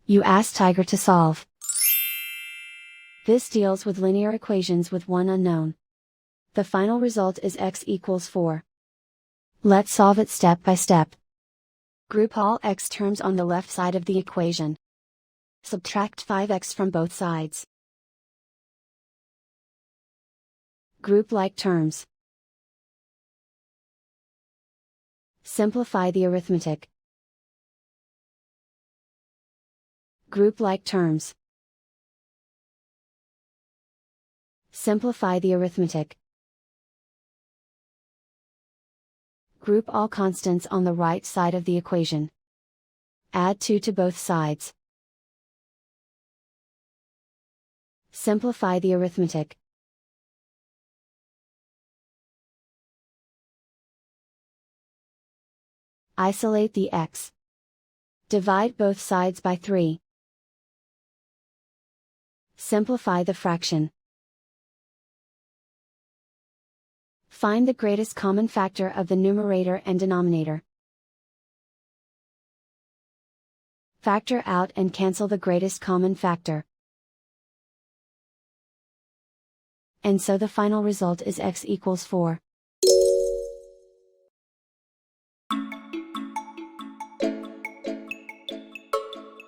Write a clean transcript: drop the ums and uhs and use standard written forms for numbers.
You ask Tiger to solve. This deals with linear equations with one unknown. The final result is x equals 4. Let's solve it step by step. Group all x terms on the left side of the equation. Subtract 5x from both sides. Group like terms. Simplify the arithmetic. Group like terms. Simplify the arithmetic. Group all constants on the right side of the equation. Add 2 to both sides. Simplify the arithmetic. Isolate the x. Divide both sides by 3. Simplify the fraction. Find the greatest common factor of the numerator and denominator. Factor out and cancel the greatest common factor. And so the final result is x equals 4.